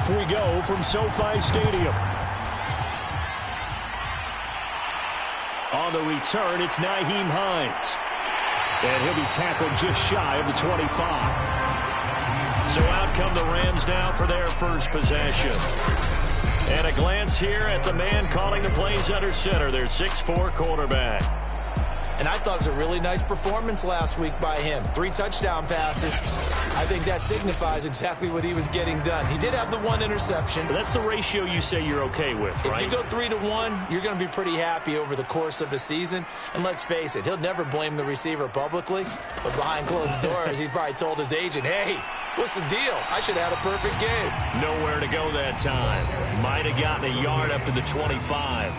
Off we go from SoFi Stadium. On the return, it's Nyheim Hines. And he'll be tackled just shy of the 25. So out come the Rams now for their first possession. And a glance here at the man calling the plays under center, their 6'4" quarterback. And I thought it was a really nice performance last week by him. 3 touchdown passes. I think that signifies exactly what he was getting done. He did have the 1 interception. But that's the ratio you say you're okay with, right? If you go 3-1, you're going to be pretty happy over the course of a season. And let's face it, he'll never blame the receiver publicly. But behind closed doors, he probably told his agent, hey, what's the deal? I should have had a perfect game. Nowhere to go that time. Might have gotten a yard up to the 25.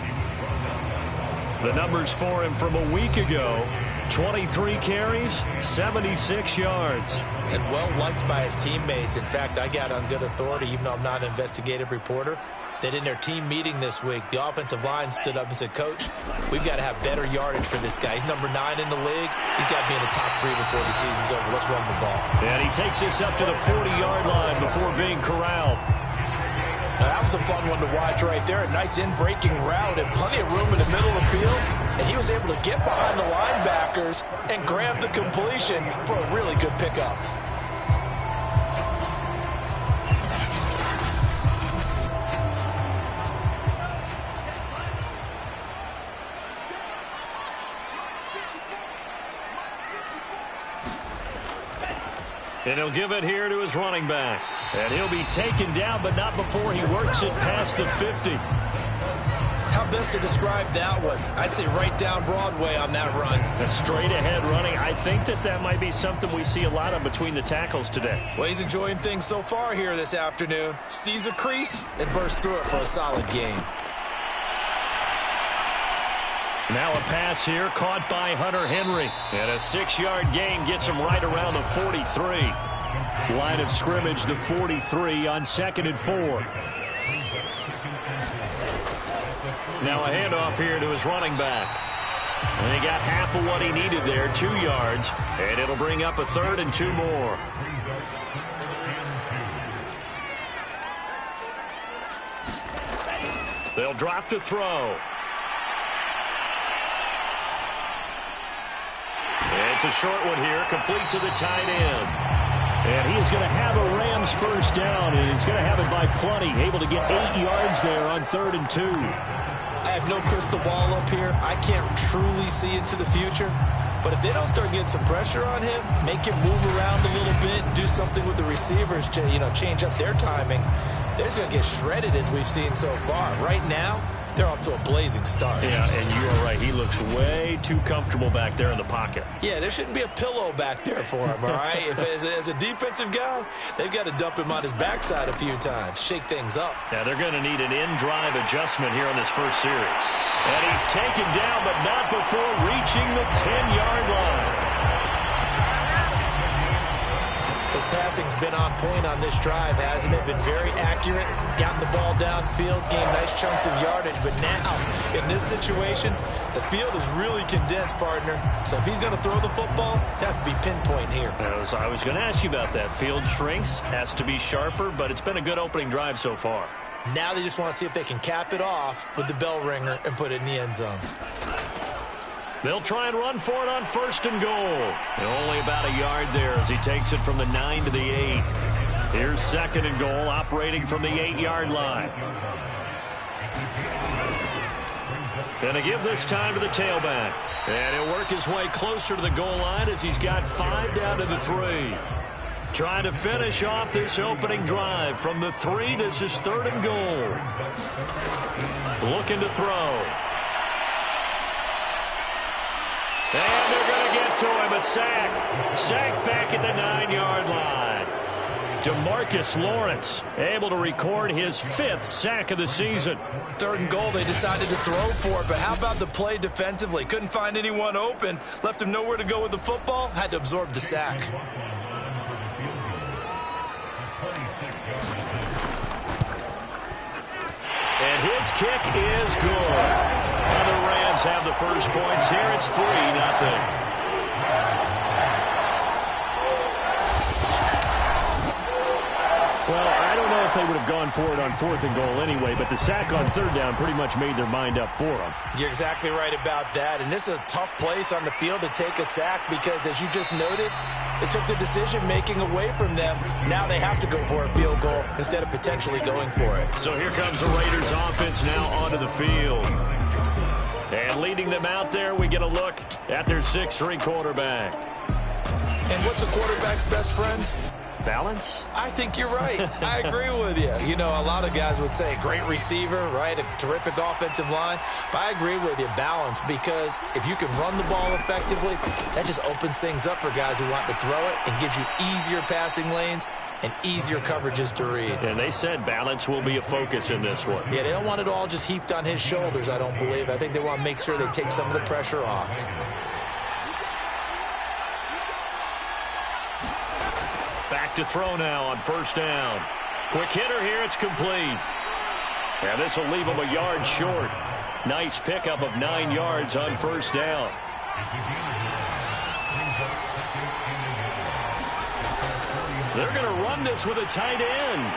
The numbers for him from a week ago, 23 carries, 76 yards. And well-liked by his teammates. In fact, I got on good authority, even though I'm not an investigative reporter, that in their team meeting this week, the offensive line stood up and said, Coach, we've got to have better yardage for this guy. He's number 9 in the league. He's got to be in the top 3 before the season's over. Let's run the ball. And he takes this up to the 40-yard line before being corralled. Now, that was a fun one to watch right there. A nice in-breaking route and plenty of room in the middle of the field. And he was able to get behind the linebackers and grab the completion for a really good pickup. And he'll give it here to his running back. And he'll be taken down, but not before he works it past the 50. How best to describe that one? I'd say right down Broadway on that run. A straight-ahead running. I think that might be something we see a lot of between the tackles today. Well, he's enjoying things so far here this afternoon. Sees a crease and bursts through it for a solid gain. Now a pass here caught by Hunter Henry. And a 6-yard gain gets him right around the 43. Line of scrimmage, the 43 on 2nd and 4. Now a handoff here to his running back. And he got half of what he needed there, 2 yards. And it'll bring up a 3rd and 2 more. They'll drop to throw. It's a short one here, complete to the tight end. And he is going to have a Rams first down, and he's going to have it by plenty. Able to get 8 yards there on 3rd and 2. I have no crystal ball up here. I can't truly see into the future. But if they don't start getting some pressure on him, make him move around a little bit and do something with the receivers, change up their timing, they're just going to get shredded as we've seen so far. Right now, they're off to a blazing start. Yeah, and you are right. He looks way too comfortable back there in the pocket. Yeah, there shouldn't be a pillow back there for him, all right? As a defensive guy, they've got to dump him on his backside a few times, shake things up. Yeah, they're going to need an in-drive adjustment here on this first series. And he's taken down, but not before reaching the 10-yard line. His passing's been on point on this drive, hasn't it? Been very accurate, gotten the ball downfield, gained nice chunks of yardage. But now, in this situation, the field is really condensed, partner. So if he's going to throw the football, that has to be pinpoint here. I was going to ask you about that. Field shrinks, has to be sharper, but it's been a good opening drive so far. Now they just want to see if they can cap it off with the bell ringer and put it in the end zone. They'll try and run for it on 1st and goal. And only about a yard there as he takes it from the 9 to the 8. Here's 2nd and goal, operating from the 8-yard line. Gonna give this time to the tailback. And he'll work his way closer to the goal line as he's got 5 down to the 3. Trying to finish off this opening drive from the 3. This is 3rd and goal. Looking to throw. And they're going to get to him. A sack. Sacked back at the 9-yard line. DeMarcus Lawrence able to record his 5th sack of the season. 3rd and goal, they decided to throw for it. But how about the play defensively? Couldn't find anyone open. Left him nowhere to go with the football. Had to absorb the sack. And his kick is good. And the Rams have the first points here. It's 3-0. Well, I don't know if they would have gone for it on 4th and goal anyway, but the sack on 3rd down pretty much made their mind up for them. You're exactly right about that, and this is a tough place on the field to take a sack because, as you just noted, they took the decision-making away from them. Now they have to go for a field goal instead of potentially going for it. So here comes the Raiders offense now onto the field. And leading them out there, we get a look at their 6'3" quarterback. And what's a quarterback's best friend? Balance? I think you're right. I agree with you. You know, a lot of guys would say great receiver, right? A terrific offensive line. But I agree with you, balance, because if you can run the ball effectively, that just opens things up for guys who want to throw it and gives you easier passing lanes and easier coverages to read. And they said balance will be a focus in this one. Yeah, they don't want it all just heaped on his shoulders, I don't believe. I think they want to make sure they take some of the pressure off. Back to throw now on 1st down. Quick hitter here, it's complete. And this will leave him a yard short. Nice pickup of 9 yards on 1st down. They're going to run this with a tight end.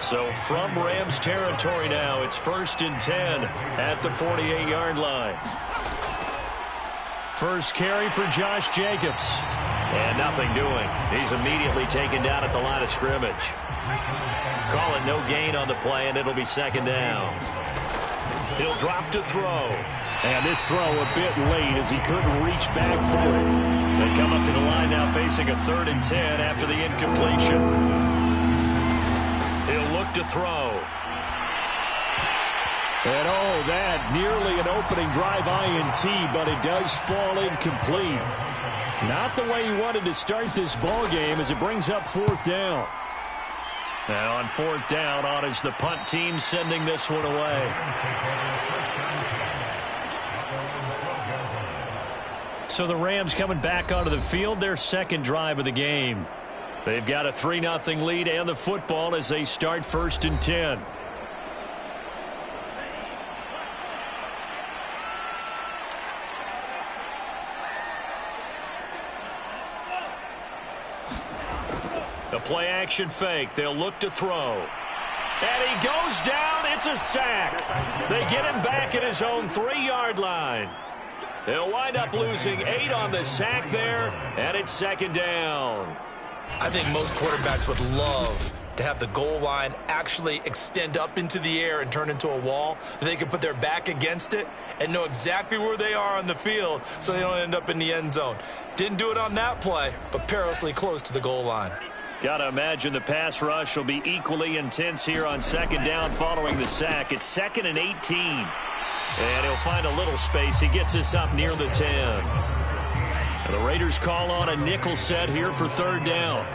So from Rams territory now, it's 1st and 10 at the 48-yard line. First carry for Josh Jacobs. And nothing doing. He's immediately taken down at the line of scrimmage. Call it no gain on the play, and it'll be 2nd down. He'll drop to throw. And this throw a bit late as he couldn't reach back for it. They come up to the line now facing a 3rd and 10 after the incompletion. He'll look to throw. And oh, that nearly an opening drive INT, but it does fall incomplete. Not the way he wanted to start this ball game as it brings up 4th down. Now on 4th down, on is the punt team sending this one away. So the Rams coming back onto the field, their 2nd drive of the game. They've got a 3-0 lead and the football as they start 1st and 10. The play action fake. They'll look to throw. And he goes down. It's a sack. They get him back at his own 3-yard line. They'll wind up losing 8 on the sack there, and it's 2nd down. I think most quarterbacks would love to have the goal line actually extend up into the air and turn into a wall. They can put their back against it and know exactly where they are on the field so they don't end up in the end zone. Didn't do it on that play, but perilously close to the goal line. Got to imagine the pass rush will be equally intense here on 2nd down following the sack. It's 2nd and 18. And he'll find a little space. He gets us up near the 10. And the Raiders call on a nickel set here for 3rd down.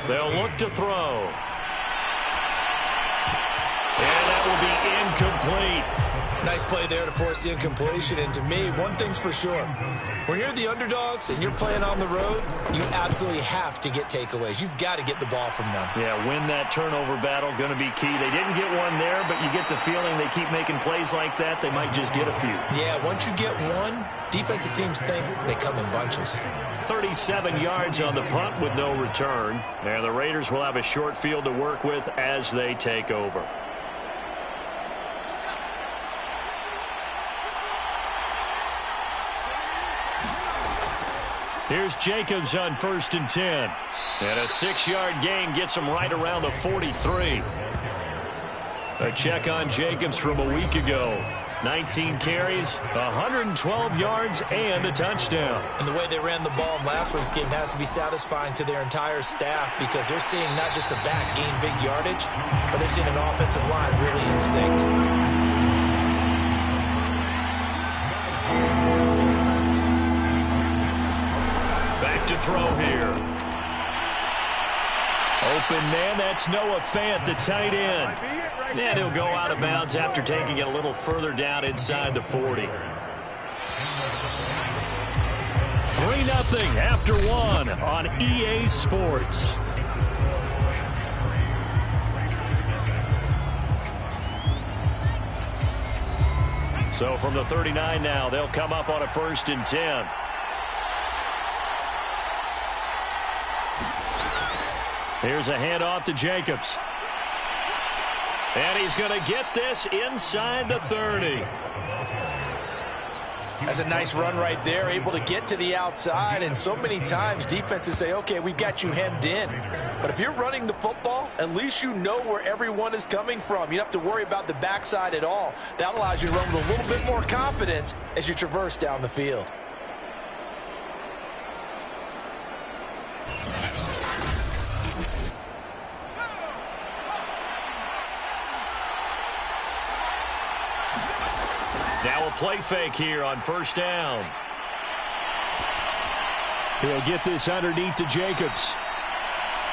They'll look to throw. And that will be incomplete. Nice play there to force the incompletion. And to me, one thing's for sure. When you're the underdogs and you're playing on the road, you absolutely have to get takeaways. You've got to get the ball from them. Yeah, win that turnover battle, going to be key. They didn't get one there, but you get the feeling they keep making plays like that, they might just get a few. Yeah, once you get one, defensive teams think they come in bunches. 37 yards on the punt with no return. And the Raiders will have a short field to work with as they take over. Here's Jacobs on 1st and 10. And a 6-yard gain gets him right around the 43. A check on Jacobs from a week ago. 19 carries, 112 yards, and a touchdown. And the way they ran the ball in last week's game has to be satisfying to their entire staff because they're seeing not just a back gain big yardage, but they're seeing an offensive line really in sync. To throw here. Open man, that's Noah Fant, the tight end. And he'll go out of bounds after taking it a little further down inside the 40. 3-0 after 1 on EA Sports. So from the 39 now, they'll come up on a 1st and 10. Here's a handoff to Jacobs. And he's going to get this inside the 30. That's a nice run right there, able to get to the outside. And so many times defenses say, okay, we've got you hemmed in. But if you're running the football, at least you know where everyone is coming from. You don't have to worry about the backside at all. That allows you to run with a little bit more confidence as you traverse down the field. Now a play fake here on 1st down. He'll get this underneath to Jacobs.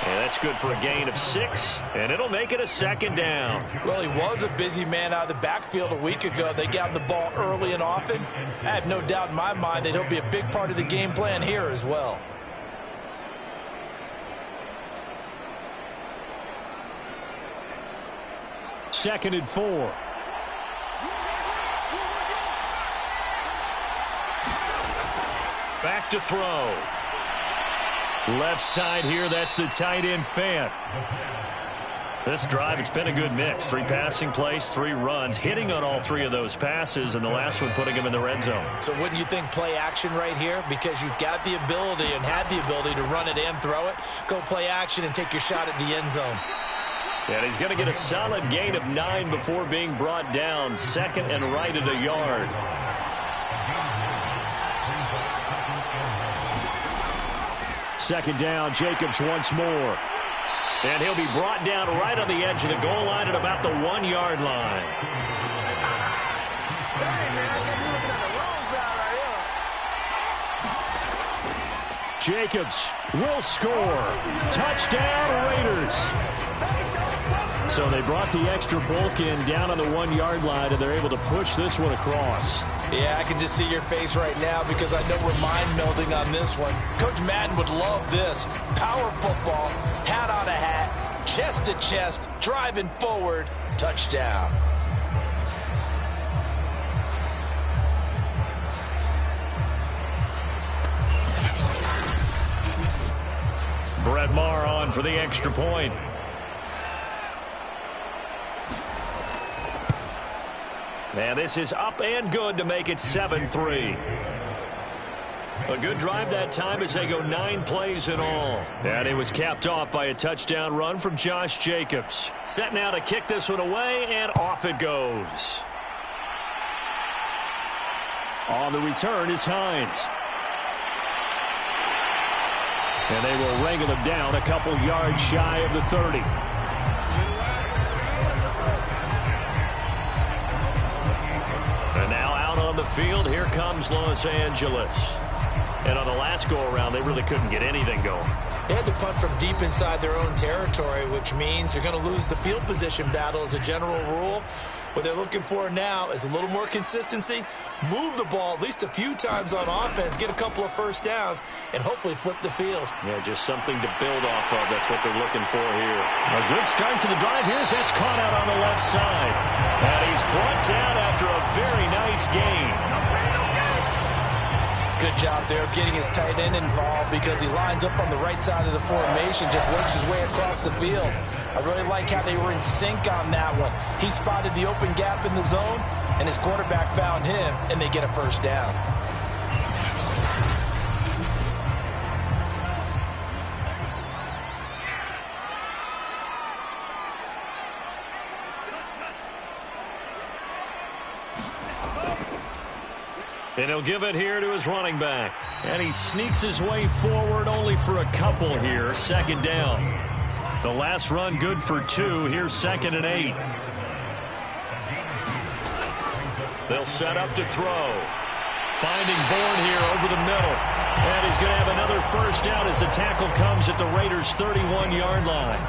And that's good for a gain of 6, and it'll make it a 2nd down. Well, he was a busy man out of the backfield a week ago. They got him the ball early and often. I have no doubt in my mind that he'll be a big part of the game plan here as well. Second and 4. Back to throw. Left side here, that's the tight end Fant. This drive, it's been a good mix. 3 passing plays, 3 runs, hitting on all 3 of those passes, and the last one putting him in the red zone. So wouldn't you think play action right here? Because you've got the ability and had the ability to run it and throw it. Go play action and take your shot at the end zone. And he's going to get a solid gain of 9 before being brought down. 2nd and right at a yard. Second down, Jacobs once more. And he'll be brought down right on the edge of the goal line at about the 1-yard line. Jacobs will score. Touchdown, Raiders. So they brought the extra bulk in down on the 1-yard line, and they're able to push this one across. Yeah, I can just see your face right now because I know we're mind melding on this one. Coach Madden would love this. Power football, hat on a hat, chest to chest, driving forward, touchdown. Brett Maher on for the extra point. And this is up and good to make it 7-3. A good drive that time as they go 9 plays in all. And it was capped off by a touchdown run from Josh Jacobs. Set now to kick this one away, and off it goes. On the return is Hines. And they will wrangle him down a couple yards shy of the 30. And now out on the field, here comes Los Angeles. And on the last go-around, they really couldn't get anything going. They had to punt from deep inside their own territory, which means you're going to lose the field position battle as a general rule. What they're looking for now is a little more consistency, move the ball at least a few times on offense, get a couple of first downs, and hopefully flip the field. Yeah, just something to build off of. That's what they're looking for here. A good start to the drive. Here's that's caught out on the left side. And he's brought down after a very nice gain. Good job there of getting his tight end involved because he lines up on the right side of the formation, just works his way across the field. I really like how they were in sync on that one. He spotted the open gap in the zone, and his quarterback found him, and they get a first down. And he'll give it here to his running back. And he sneaks his way forward only for a couple here. Second down. The last run good for 2. Here's 2nd and 8. They'll set up to throw. Finding Bourne here over the middle. And he's going to have another first down as the tackle comes at the Raiders' 31-yard line.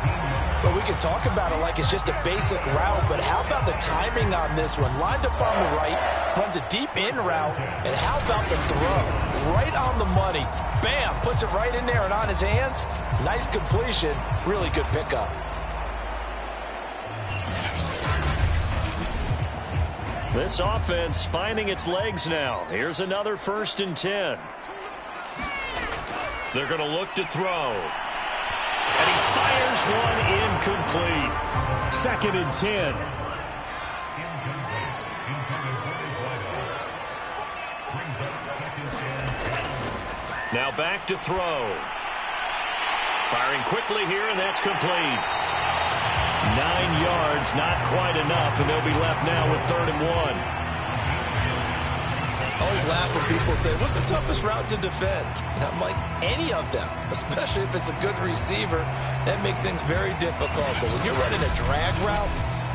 Well, we can talk about it like it's just a basic route, but how about the timing on this one? Lined up on the right, runs a deep in route, and how about the throw? Right on the money. Bam! Puts it right in there and on his hands. Nice completion. Really good pickup. This offense finding its legs now. Here's another 1st and 10. They're going to look to throw. And he fires one incomplete. 2nd and 10. Now back to throw. Firing quickly here, and that's complete. 9 yards, not quite enough, and they'll be left now with 3rd and 1. I always laugh when people say, what's the toughest route to defend? And I'm like, any of them, especially if it's a good receiver. That makes things very difficult. But when you're running a drag route,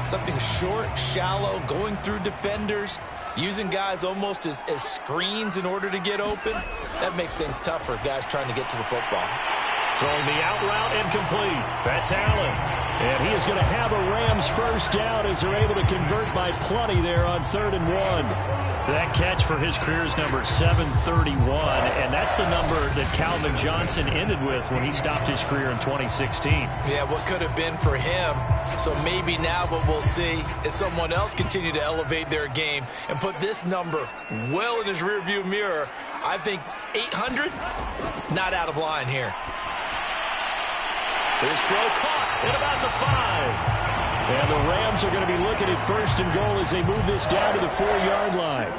something short, shallow, going through defenders, using guys almost as screens in order to get open, that makes things tough for guys trying to get to the football. Throwing the out route incomplete. That's Allen. And he is going to have a Rams 1st down as they're able to convert by plenty there on 3rd and 1. That catch for his career is number 731, and that's the number that Calvin Johnson ended with when he stopped his career in 2016. Yeah, what could have been for him. So maybe now what we'll see is someone else continue to elevate their game and put this number well in his rearview mirror. I think 800, not out of line here. His throw caught at about the 5. And the Rams are going to be looking at 1st and goal as they move this down to the 4-yard line.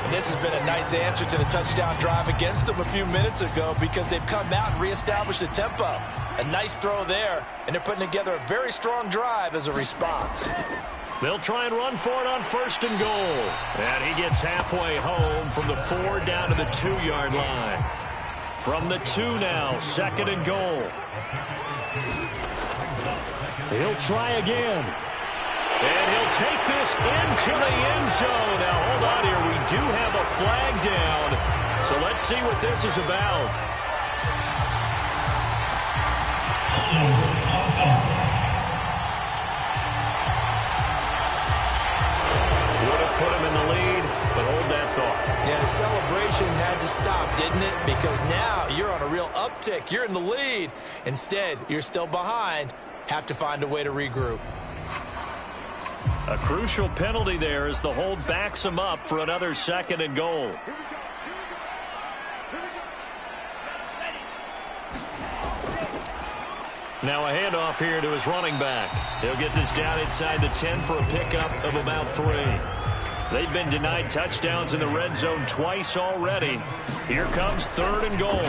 And this has been a nice answer to the touchdown drive against them a few minutes ago because they've come out and reestablished the tempo. A nice throw there, and they're putting together a very strong drive as a response. They'll try and run for it on 1st and goal. And he gets halfway home from the 4 down to the 2-yard line. From the 2 now, 2nd and goal. He'll try again. And he'll take this into the end zone. Now, hold on here. We do have a flag down. So let's see what this is about. Would have put him in the lead, but hold that thought. Yeah, the celebration had to stop, didn't it? Because now you're on a real uptick. You're in the lead. Instead, you're still behind. Have to find a way to regroup. A crucial penalty there as the hold backs him up for another 2nd and goal. Now a handoff here to his running back. He'll get this down inside the 10 for a pickup of about 3. They've been denied touchdowns in the red zone twice already. Here comes 3rd and goal.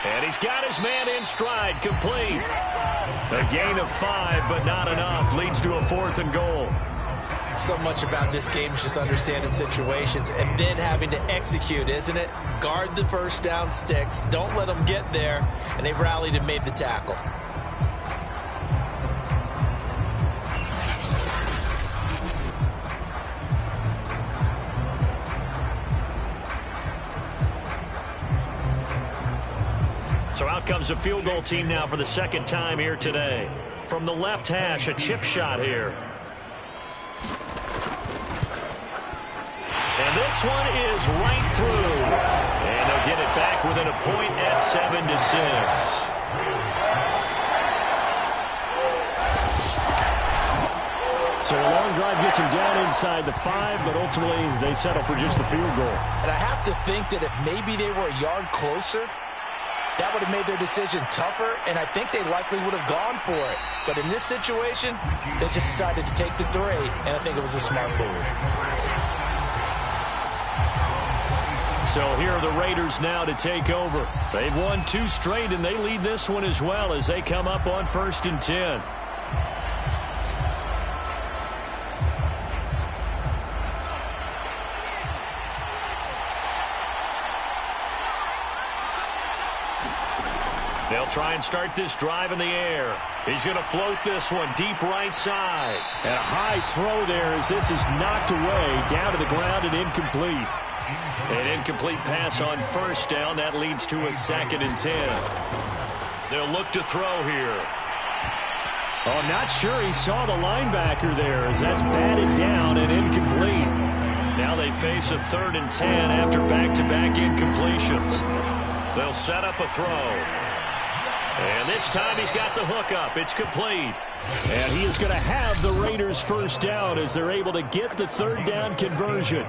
And he's got his man in stride, complete. A gain of 5, but not enough. Leads to a 4th and goal. So much about this game is just understanding situations and then having to execute, isn't it? Guard the 1st down sticks. Don't let them get there. And they rallied and made the tackle. So out comes a field goal team now for the 2nd time here today. From the left hash, a chip shot here. And this one is right through. And they'll get it back within a point at 7-6. So a long drive gets them down inside the 5, but ultimately they settle for just the field goal. And I have to think that if maybe they were a yard closer, that would have made their decision tougher, and I think they likely would have gone for it. But in this situation, they just decided to take the 3, and I think it was a smart move. So here are the Raiders now to take over. They've won 2 straight, and they lead this one as well as they come up on 1st and 10. They'll try and start this drive in the air. He's going to float this one deep right side. And a high throw there as this is knocked away down to the ground and incomplete. An incomplete pass on 1st down. That leads to a 2nd and 10. They'll look to throw here. Oh, not sure he saw the linebacker there as that's batted down and incomplete. Now they face a 3rd and 10 after back-to-back incompletions. They'll set up a throw. And this time he's got the hook up. It's complete. And he is going to have the Raiders first down as they're able to get the third down conversion.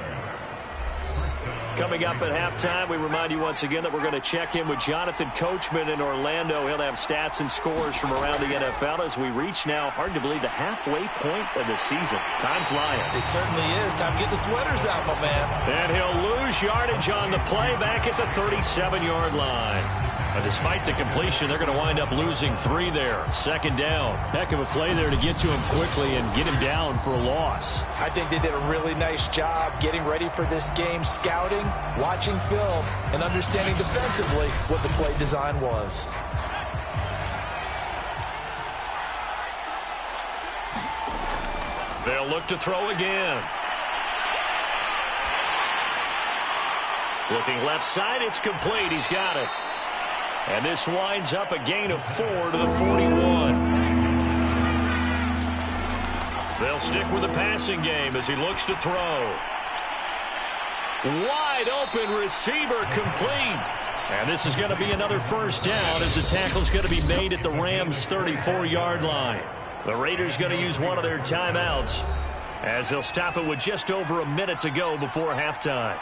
Coming up at halftime, we remind you once again that we're going to check in with Jonathan Coachman in Orlando. He'll have stats and scores from around the NFL as we reach now, hard to believe, the halfway point of the season. Time flying. It certainly is. Time to get the sweaters out, my man. And he'll lose yardage on the play back at the 37-yard line. But despite the completion, they're going to wind up losing 3 there. Second down. Heck of a play there to get to him quickly and get him down for a loss. I think they did a really nice job getting ready for this game, scouting, watching film, and understanding defensively what the play design was. They'll look to throw again. Looking left side, it's complete. He's got it. And this winds up a gain of 4 to the 41. They'll stick with the passing game as he looks to throw. Wide open receiver complete. And this is going to be another first down as the tackle's going to be made at the Rams' 34-yard line. The Raiders going to use one of their timeouts as they'll stop it with just over a minute to go before halftime.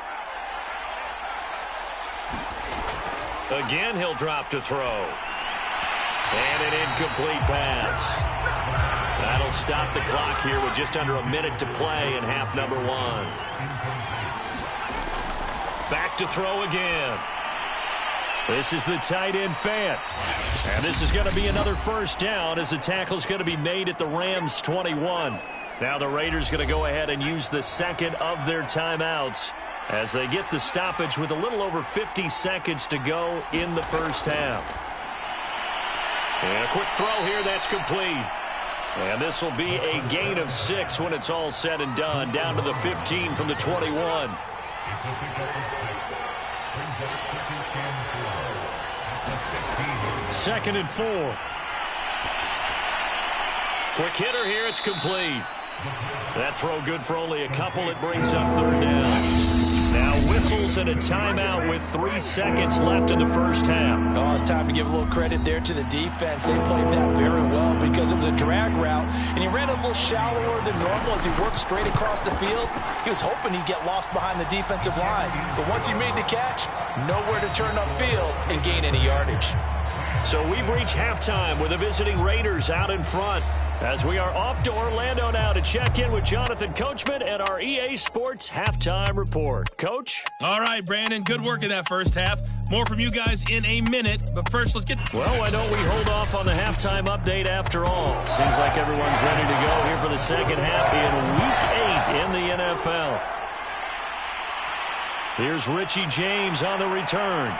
Again, he'll drop to throw. And an incomplete pass. That'll stop the clock here with just under a minute to play in half number 1. Back to throw again. This is the tight end Fant. And this is going to be another first down as the tackle's going to be made at the Rams' 21. Now the Raiders going to go ahead and use the second of their timeouts as they get the stoppage with a little over 50 seconds to go in the first half. And a quick throw here, that's complete. And this will be a gain of 6 when it's all said and done, down to the 15 from the 21. Second and 4. Quick hitter here, it's complete. That throw good for only a couple. It brings up third down. Now whistles and a timeout with 3 seconds left in the first half. Oh, it's time to give a little credit there to the defense. They played that very well because it was a drag route, and he ran a little shallower than normal as he worked straight across the field. He was hoping he'd get lost behind the defensive line, but once he made the catch, nowhere to turn upfield and gain any yardage. So we've reached halftime with the visiting Raiders out in front as we are off to Orlando now to check in with Jonathan Coachman and our EA Sports Halftime Report. Coach? All right, Brandon, good work in that first half. More from you guys in a minute, but first let's get... Well, why don't we hold off on the halftime update after all? Seems like everyone's ready to go here for the second half in Week 8 in the NFL. Here's Richie James on the return.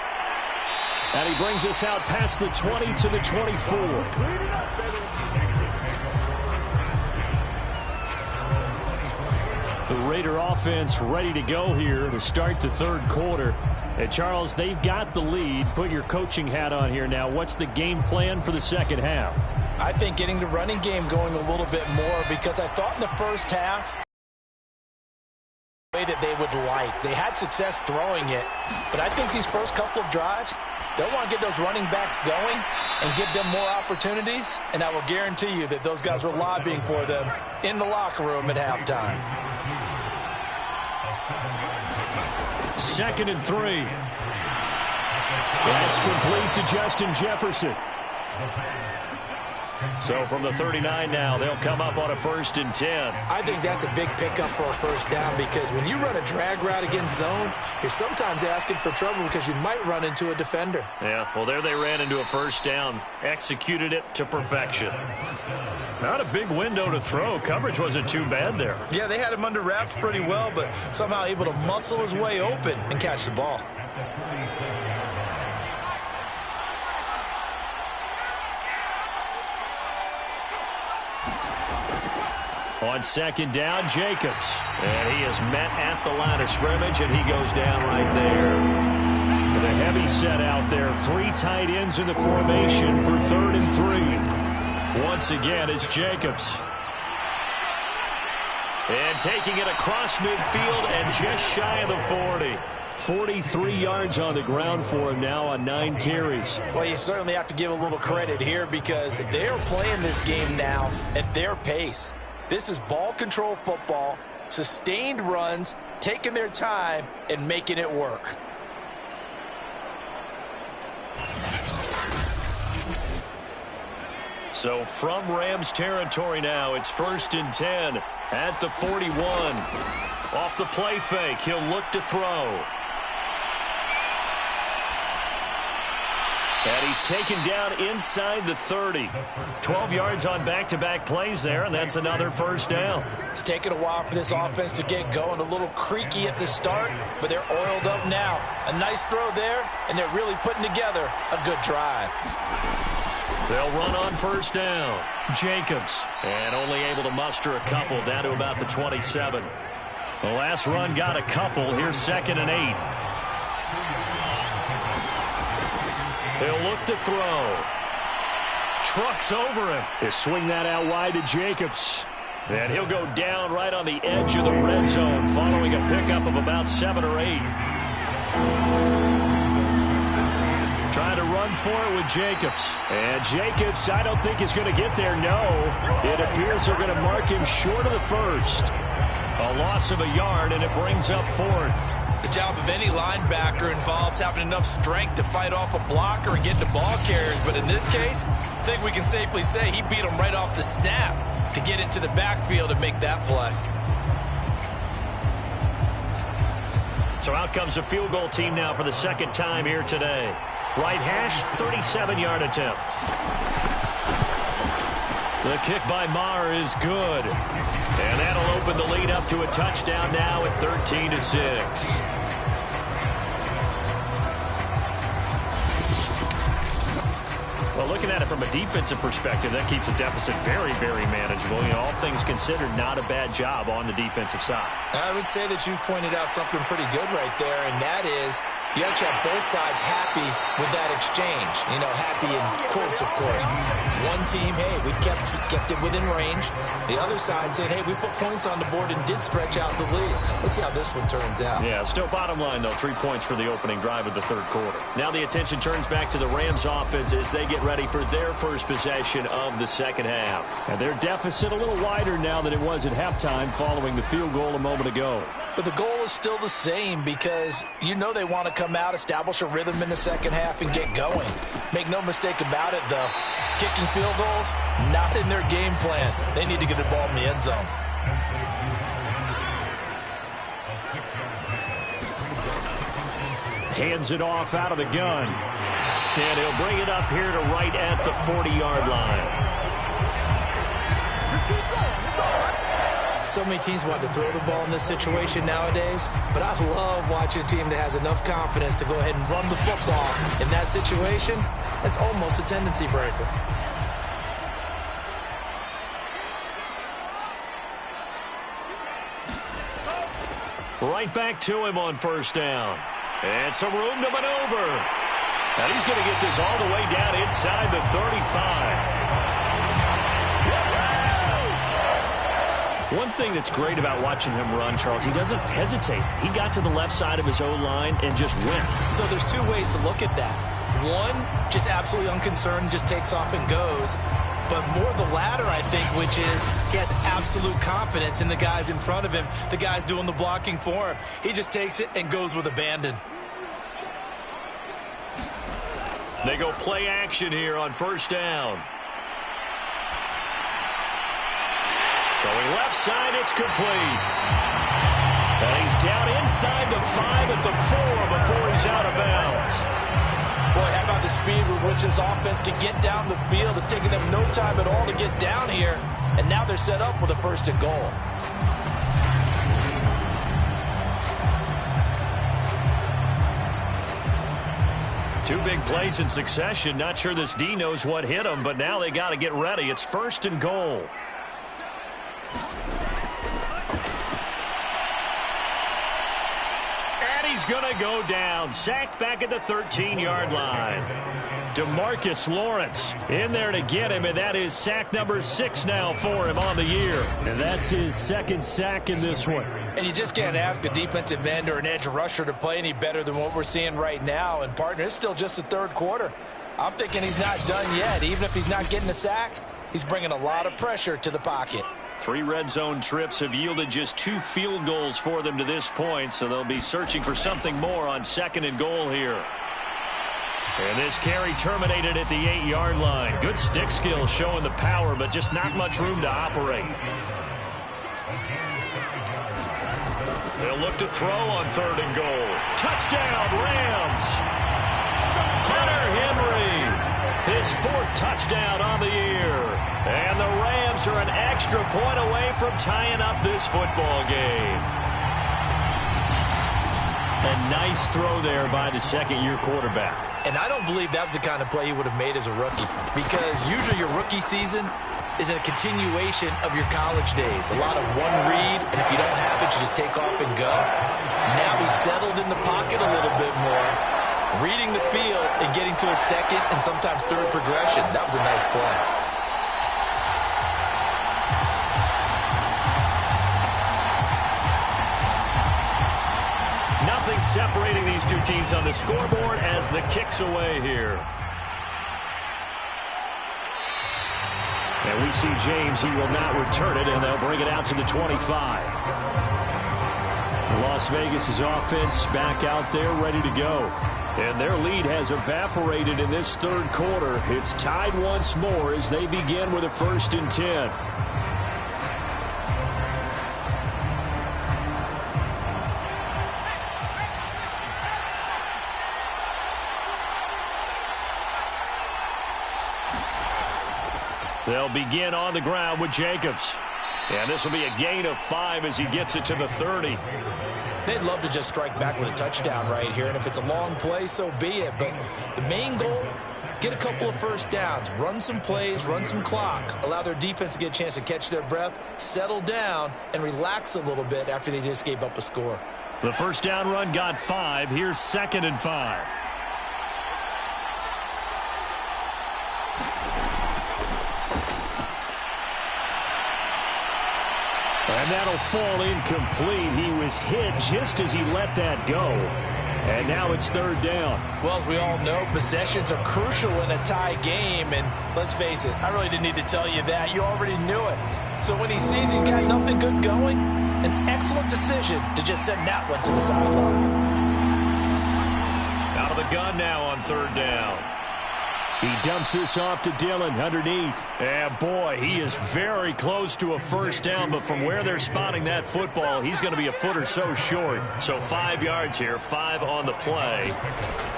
And he brings us out past the 20 to the 24. The Raider offense ready to go here to start the third quarter. And Charles, they've got the lead. Put your coaching hat on here now. What's the game plan for the second half? I think getting the running game going a little bit more because I thought in the first half that they would like. They had success throwing it, but I think these first couple of drives, they'll want to get those running backs going and give them more opportunities, and I will guarantee you that those guys were lobbying for them in the locker room at halftime. Second and 3. That's complete to Justin Jefferson. So from the 39 now, they'll come up on a 1st and 10. I think that's a big pickup for a first down because when you run a drag route against zone, you're sometimes asking for trouble because you might run into a defender. Yeah, well, there they ran into a first down, executed it to perfection. Not a big window to throw. Coverage wasn't too bad there. Yeah, they had him under wraps pretty well, but somehow able to muscle his way open and catch the ball. On second down, Jacobs. And he is met at the line of scrimmage, and he goes down right there. With a heavy set out there. 3 tight ends in the formation for 3rd and 3. Once again, it's Jacobs. And taking it across midfield and just shy of the 40. 43 yards on the ground for him now on 9 carries. Well, you certainly have to give a little credit here because they're playing this game now at their pace. This is ball control football, sustained runs, taking their time and making it work. So from Rams territory now, it's 1st and 10 at the 41. Off the play fake, he'll look to throw. And he's taken down inside the 30. 12 yards on back-to-back plays there, and that's another first down. It's taken a while for this offense to get going. A little creaky at the start, but they're oiled up now. A nice throw there, and they're really putting together a good drive. They'll run on first down. Jacobs, and only able to muster a couple down to about the 27. The last run got a couple. Here's 2nd and 8. He'll look to throw. Trucks over him. He'll swing that out wide to Jacobs. And he'll go down right on the edge of the red zone following a pickup of about 7 or 8. Trying to run for it with Jacobs. And Jacobs, I don't think is going to get there. No. It appears they're going to mark him short of the first. A loss of a yard, and it brings up 4th. The job of any linebacker involves having enough strength to fight off a blocker and get to ball carriers. But in this case, I think we can safely say he beat him right off the snap to get into the backfield and make that play. So out comes a field goal team now for the 2nd time here today. Right hash, 37-yard attempt. The kick by Maher is good. And that'll open the lead up to a touchdown now at 13-6. Well, looking at it from a defensive perspective, that keeps the deficit very, very manageable. You know, all things considered, not a bad job on the defensive side. I would say that you've pointed out something pretty good right there, and that is you actually have both sides happy with that exchange. You know, happy in quotes, of course. One team, hey, we've kept it within range. The other side saying, hey, we put points on the board and did stretch out the lead. Let's see how this one turns out. Yeah, still bottom line, though, 3 points for the opening drive of the 3rd quarter. Now the attention turns back to the Rams offense as they get ready for their first possession of the 2nd half. And their deficit a little wider now than it was at halftime following the field goal a moment ago. But the goal is still the same because you know they want to come out, establish a rhythm in the 2nd half, and get going. Make no mistake about it, though. Kicking field goals, not in their game plan. They need to get the ball in the end zone. Hands it off out of the gun. And he'll bring it up here to right at the 40-yard line. So many teams want to throw the ball in this situation nowadays, but I love watching a team that has enough confidence to go ahead and run the football. In that situation, that's almost a tendency breaker. Right back to him on first down. And some room to maneuver. And he's going to get this all the way down inside the 35. One thing that's great about watching him run, Charles, he doesn't hesitate. He got to the left side of his O-line and just went. So there's 2 ways to look at that. One, just absolutely unconcerned, just takes off and goes. But more the latter, I think, which is he has absolute confidence in the guys in front of him, the guys doing the blocking for him. He just takes it and goes with abandon. They go play action here on first down. Throwing left side, it's complete. And he's down inside the 5 at the 4 before he's out of bounds. Boy, how about the speed with which this offense can get down the field? It's taking them no time at all to get down here. And now they're set up with a 1st and goal. Two big plays in succession. Not sure this D knows what hit him, but now they got to get ready. It's 1st and goal. And he's going to go down. Sacked back at the 13-yard line. DeMarcus Lawrence in there to get him, and that is sack number 6 now for him on the year. And that's his second sack in this one. And you just can't ask a defensive end or an edge rusher to play any better than what we're seeing right now. And, partner, it's still just the third quarter. I'm thinking he's not done yet. Even if he's not getting a sack, he's bringing a lot of pressure to the pocket. 3 red zone trips have yielded just 2 field goals for them to this point, so they'll be searching for something more on 2nd and goal here. And this carry terminated at the 8-yard line. Good stick skill showing the power, but just not much room to operate. They'll look to throw on 3rd and goal. Touchdown, Rams! Hunter Henry, his 4th touchdown on the year. And the Rams are an extra point away from tying up this football game. A nice throw there by the second-year quarterback. And I don't believe that was the kind of play he would have made as a rookie, because usually your rookie season is a continuation of your college days. A lot of one read, and if you don't have it, you just take off and go. Now he's settled in the pocket a little bit more, reading the field and getting to a second and sometimes third progression. That was a nice play. Nothing separating these two teams on the scoreboard as the kick's away here. And we see James, he will not return it, and they'll bring it out to the 25. Las Vegas' offense back out there ready to go. And their lead has evaporated in this third quarter. It's tied once more as they begin with a 1st and 10. They'll begin on the ground with Jacobs. And this will be a gain of 5 as he gets it to the 30. They'd love to just strike back with a touchdown right here, and if it's a long play, so be it. But the main goal, get a couple of first downs, run some plays, run some clock, allow their defense to get a chance to catch their breath, settle down, and relax a little bit after they just gave up a score. The first down run got 5. Here's 2nd and 5. And that'll fall incomplete. He was hit just as he let that go. And now it's 3rd down. Well, as we all know, possessions are crucial in a tie game. And let's face it, I really didn't need to tell you that. You already knew it. So when he sees he's got nothing good going, an excellent decision to just send that one to the sideline. Out of the gun now on 3rd down. He dumps this off to Dillon underneath. And boy, he is very close to a first down, but from where they're spotting that football, he's going to be a foot or so short. So 5 yards here, 5 on the play.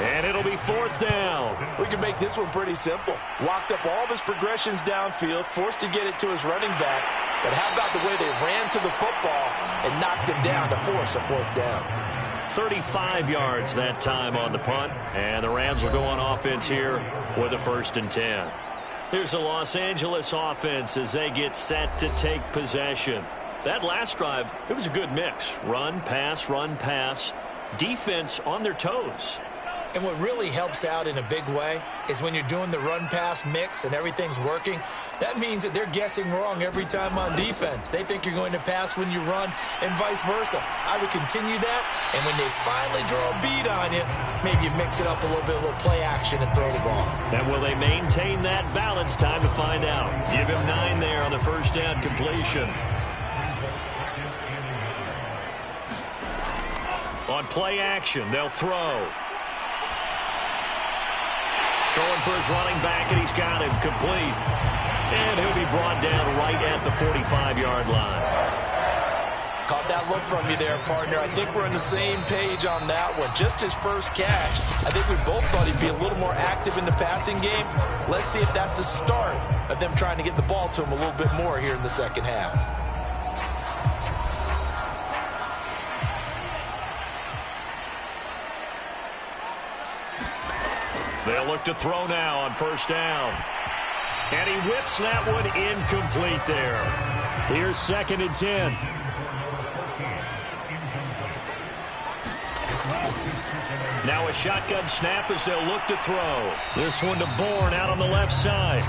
And it'll be 4th down. We can make this one pretty simple. Walked up all of his progressions downfield, forced to get it to his running back. But how about the way they ran to the football and knocked him down to force a 4th down? 35 yards that time on the punt. And the Rams will go on offense here with a 1st and 10. Here's the Los Angeles offense as they get set to take possession. That last drive, it was a good mix. Run, pass, defense on their toes. And what really helps out in a big way is when you're doing the run-pass mix and everything's working, that means that they're guessing wrong every time on defense. They think you're going to pass when you run and vice versa. I would continue that, and when they finally draw a bead on you, maybe you mix it up a little bit, a little play action and throw the ball. And will they maintain that balance? Time to find out. Give him 9 there on the first down completion. On play action, they'll throw. Throwing for his running back, and he's got him complete. And he'll be brought down right at the 45-yard line. Caught that look from you there, partner. I think we're on the same page on that one. Just his first catch. I think we both thought he'd be a little more active in the passing game. Let's see if that's the start of them trying to get the ball to him a little bit more here in the second half. They'll look to throw now on first down. And he whips that one incomplete there. Here's 2nd and 10. Now a shotgun snap as they'll look to throw. This one to Bourne out on the left side.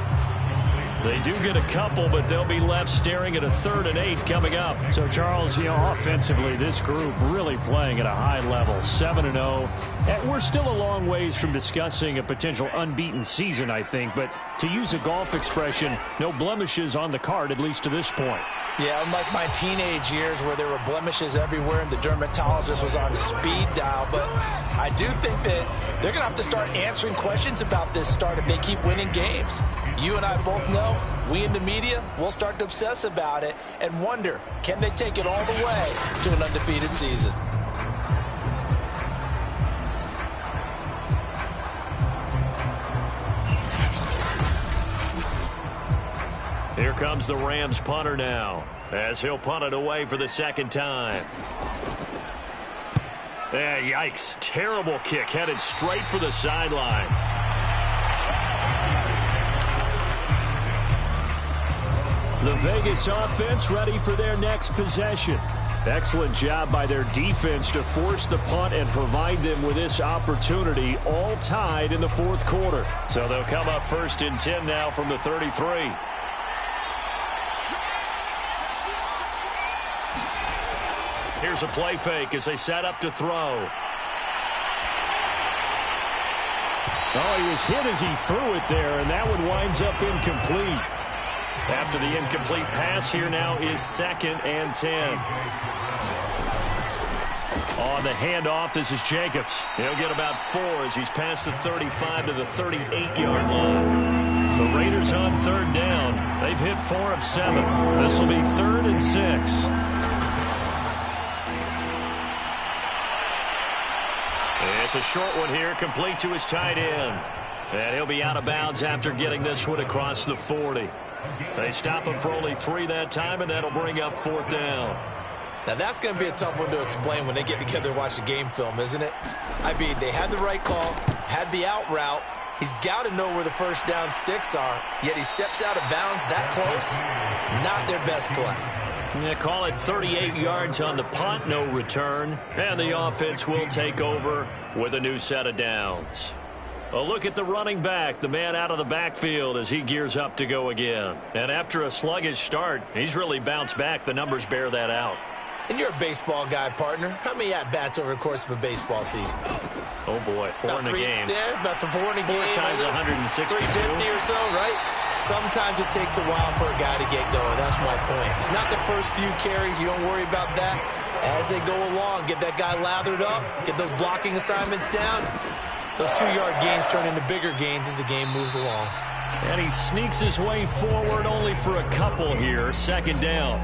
They do get a couple, but they'll be left staring at a 3rd and 8 coming up. So, Charles, offensively, this group really playing at a high level, 7-0. And we're still a long ways from discussing a potential unbeaten season, I think. But to use a golf expression, no blemishes on the card, at least to this point. Yeah, unlike my teenage years where there were blemishes everywhere and the dermatologist was on speed dial. But I do think that they're going to have to start answering questions about this start if they keep winning games. You and I both know, we in the media, will start to obsess about it and wonder, can they take it all the way to an undefeated season? Here comes the Rams punter now, as he'll punt it away for the 2nd time. Yikes. Terrible kick headed straight for the sidelines. The Vegas offense ready for their next possession. Excellent job by their defense to force the punt and provide them with this opportunity, all tied in the 4th quarter. So they'll come up 1st and 10 now from the 33. Here's a play fake as they set up to throw. Oh, he was hit as he threw it there, and that one winds up incomplete. After the incomplete pass, here now is 2nd and 10. On the handoff, this is Jacobs. He'll get about 4 as he's past the 35 to the 38-yard line. The Raiders on 3rd down. They've hit 4 of 7. This will be 3rd and 6. It's a short one here, complete to his tight end. And he'll be out of bounds after getting this one across the 40. They stop him for only 3 that time, and that'll bring up 4th down. Now, that's going to be a tough one to explain when they get together and watch the game film, isn't it? I mean, they had the right call, had the out route. He's got to know where the 1st down sticks are, yet he steps out of bounds that close. Not their best play. They call it 38 yards on the punt, no return. And the offense will take over with a new set of downs. A look at the running back, the man out of the backfield as he gears up to go again. And after a sluggish start, he's really bounced back. The numbers bear that out. And you're a baseball guy, partner. How many at-bats over the course of a baseball season? Oh, boy, 4 in a game. Yeah, about the 4 in a game. 4 times 162. 350 or so, right? Sometimes it takes a while for a guy to get going. That's my point. It's not the first few carries. You don't worry about that. As they go along, get that guy lathered up, get those blocking assignments down. Those 2-yard gains turn into bigger gains as the game moves along. And he sneaks his way forward only for a couple here. 2nd down.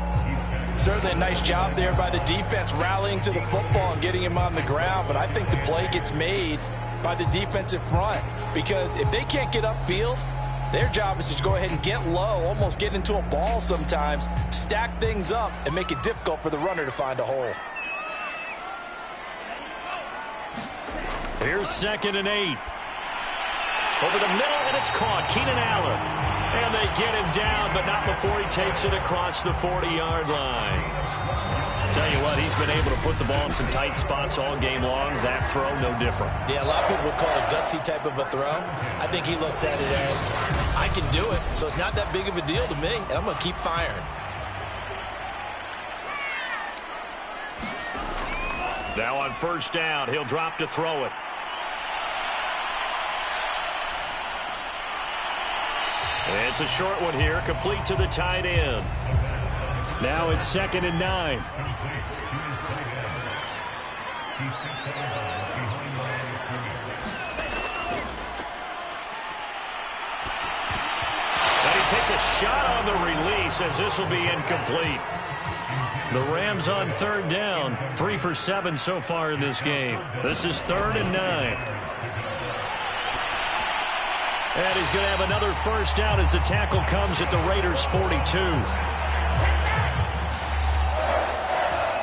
Certainly a nice job there by the defense rallying to the football and getting him on the ground. But I think the play gets made by the defensive front. Because if they can't get upfield, their job is to go ahead and get low, almost get into a ball sometimes, stack things up, and make it difficult for the runner to find a hole. Here's 2nd and 8. Over the middle, and it's caught. Keenan Allen. And they get him down, but not before he takes it across the 40-yard line. Tell you what, he's been able to put the ball in some tight spots all game long. That throw, no different. Yeah, a lot of people would call it a gutsy type of a throw. I think he looks at it as, I can do it, so it's not that big of a deal to me, and I'm going to keep firing. Now on 1st down, he'll drop to throw it. It's a short one here, complete to the tight end. Now it's 2nd and 9. And he takes a shot on the release as this will be incomplete. The Rams on 3rd down, 3 for 7 so far in this game. This is 3rd and 9. And he's going to have another 1st down as the tackle comes at the Raiders' 42.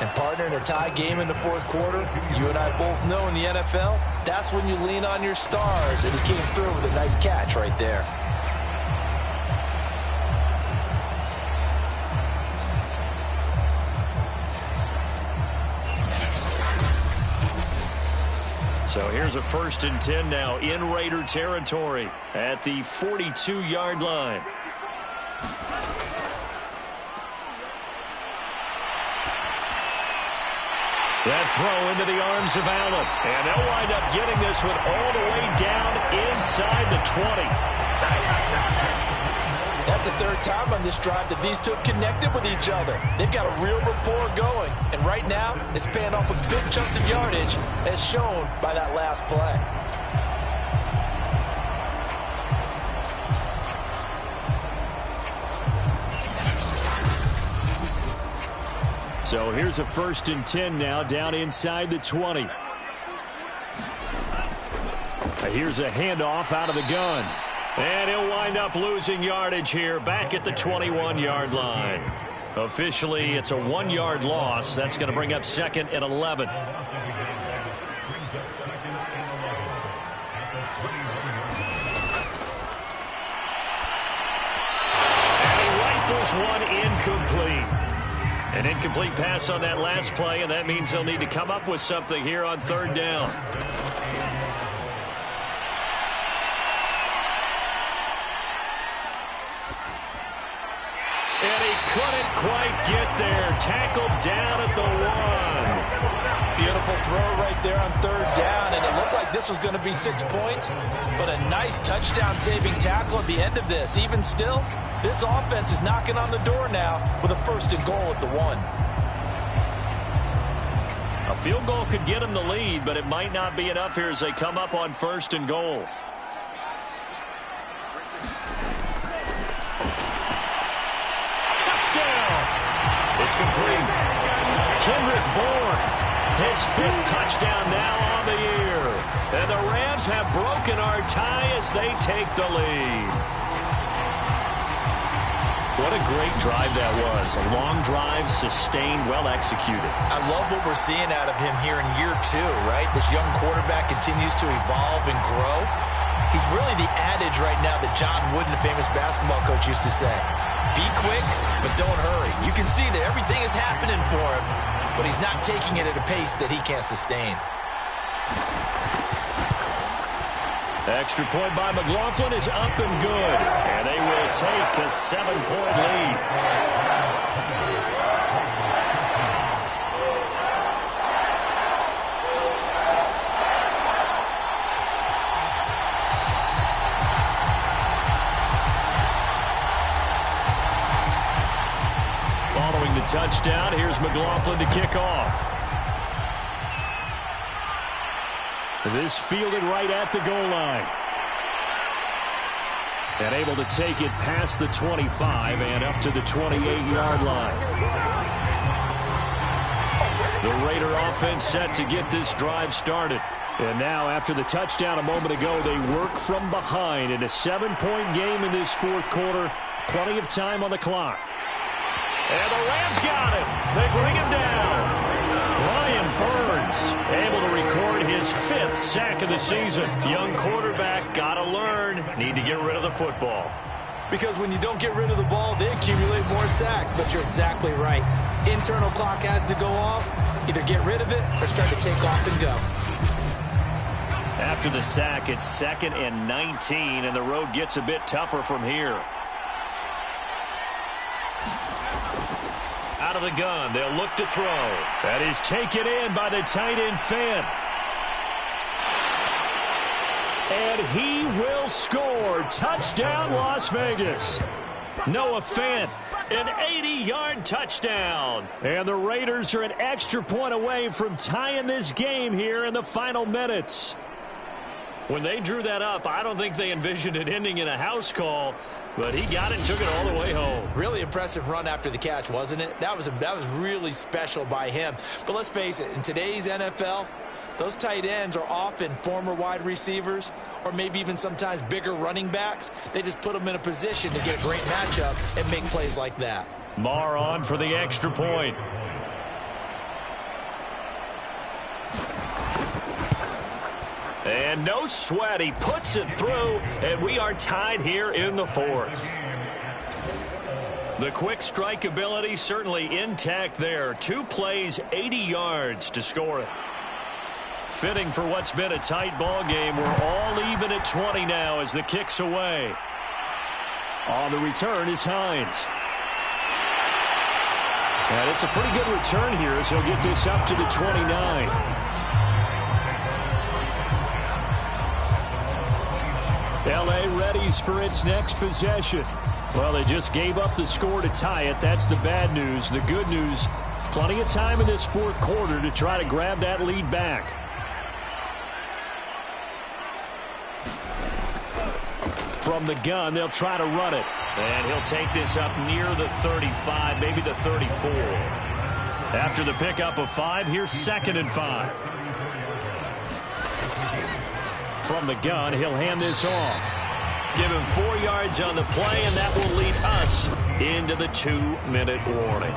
And partner, in a tie game in the 4th quarter, you and I both know in the NFL, that's when you lean on your stars. And he came through with a nice catch right there. So here's a 1st and 10 now in Raider territory at the 42-yard line. That throw into the arms of Allen. And they'll wind up getting this one all the way down inside the 20. That's the 3rd time on this drive that these two have connected with each other. They've got a real rapport going. And right now, it's paying off with big chunks of yardage, as shown by that last play. So here's a 1st and 10 now down inside the 20. Here's a handoff out of the gun. And he'll wind up losing yardage here back at the 21-yard line. Officially, it's a 1-yard loss. That's going to bring up 2nd and 11. And he rifles one incomplete. An incomplete pass on that last play, and that means they'll need to come up with something here on 3rd down. And he couldn't quite get there. Tackled down at the 1. Beautiful throw right there on 3rd down, and it looked like this was going to be 6 points, but a nice touchdown-saving tackle at the end of this. Even still, this offense is knocking on the door now with a 1st and goal at the 1. A field goal could get them the lead, but it might not be enough here as they come up on 1st and goal. Touchdown! It's complete. Kendrick Bourne, his 5th touchdown now on the year. And the Rams have broken our tie as they take the lead. What a great drive that was. A long drive, sustained, well executed. I love what we're seeing out of him here in year 2, right? This young quarterback continues to evolve and grow. He's really the adage right now that John Wooden, the famous basketball coach, used to say. Be quick, but don't hurry. You can see that everything is happening for him, but he's not taking it at a pace that he can't sustain. Extra point by McLaughlin is up and good. And they will take a 7-point lead. Following the touchdown, here's McLaughlin to kick off. This fielded right at the goal line. And able to take it past the 25 and up to the 28-yard line. The Raider offense set to get this drive started. And now after the touchdown a moment ago, they work from behind in a 7-point game in this 4th quarter. Plenty of time on the clock. And the Rams got him. They bring him down. Brian Burns able to record his 5th sack of the season. Young quarterback, gotta learn. Need to get rid of the football. Because when you don't get rid of the ball, they accumulate more sacks. But you're exactly right. Internal clock has to go off. Either get rid of it or start to take off and go. After the sack, it's 2nd and 19, and the road gets a bit tougher from here. Out of the gun, they'll look to throw. That is taken in by the tight end Fant. And he will score. Touchdown, Las Vegas. Noah Fant, an 80-yard touchdown. And the Raiders are an extra point away from tying this game here in the final minutes. When they drew that up, I don't think they envisioned it ending in a house call, but he got it and took it all the way home. Really impressive run after the catch, wasn't it? That was really special by him. But let's face it, in today's NFL, those tight ends are often former wide receivers or maybe even sometimes bigger running backs. They just put them in a position to get a great matchup and make plays like that. Maher on for the extra point. And no sweat. He puts it through, and we are tied here in the 4th. The quick strike ability certainly intact there. 2 plays, 80 yards to score it. fitting for what's been a tight ball game. We're all even at 20 now as the kick's away. On the return is Hines. And it's a pretty good return here as he'll get this up to the 29. L.A. readies for its next possession. Well, they just gave up the score to tie it. That's the bad news. The good news, plenty of time in this fourth quarter to try to grab that lead back. From the gun, they'll try to run it. And he'll take this up near the 35, maybe the 34. After the pickup of 5, here's 2nd and 5. From the gun, he'll hand this off. Give him 4 yards on the play, and that will lead us into the 2-minute warning.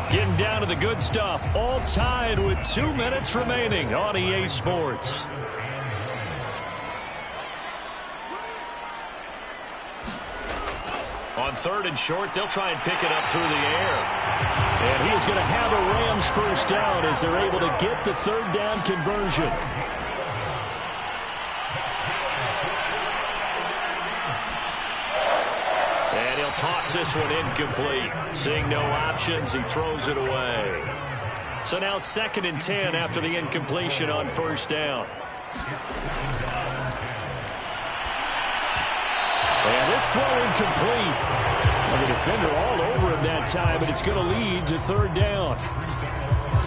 Getting down to the good stuff. All tied with 2 minutes remaining on EA Sports. On 3rd and short, they'll try and pick it up through the air. And he is going to have a Rams first down as they're able to get the 3rd down conversion. And he'll toss this one incomplete. Seeing no options, he throws it away. So now 2nd and 10 after the incompletion on 1st down. And this throw incomplete. And the defender all over him that time, but it's going to lead to 3rd down.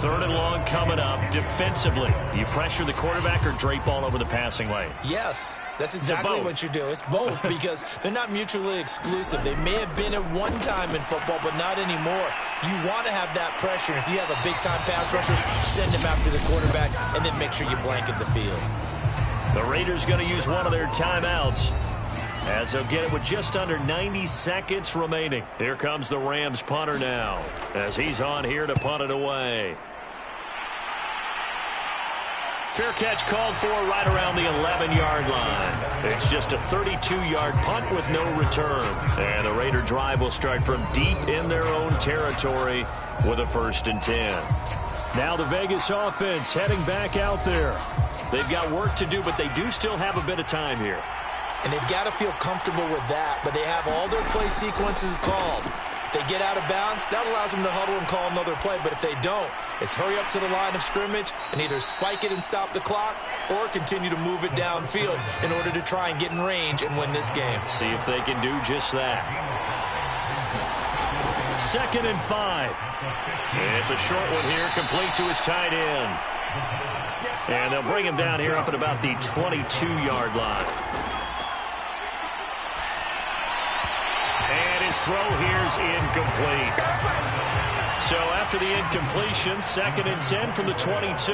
3rd and long coming up. Defensively, you pressure the quarterback or drape all over the passing lane? Yes, that's exactly what you do. It's both because they're not mutually exclusive. They may have been at one time in football, but not anymore. You want to have that pressure. If you have a big-time pass rusher, send him after the quarterback, and then make sure you blanket the field. The Raiders going to use one of their timeouts, as they'll get it with just under 90 seconds remaining. Here comes the Rams punter now, as he's on here to punt it away. Fair catch called for right around the 11-yard line. It's just a 32-yard punt with no return. And the Raider drive will start from deep in their own territory with a 1st and 10. Now the Vegas offense heading back out there. They've got work to do, but they do still have a bit of time here. And they've got to feel comfortable with that, but they have all their play sequences called. If they get out of bounds, that allows them to huddle and call another play. But if they don't, it's hurry up to the line of scrimmage and either spike it and stop the clock or continue to move it downfield in order to try and get in range and win this game. See if they can do just that. 2nd and 5. It's a short one here, complete to his tight end. And they'll bring him down here up at about the 22-yard line. And his throw here's incomplete. So after the incompletion, 2nd and 10 from the 22.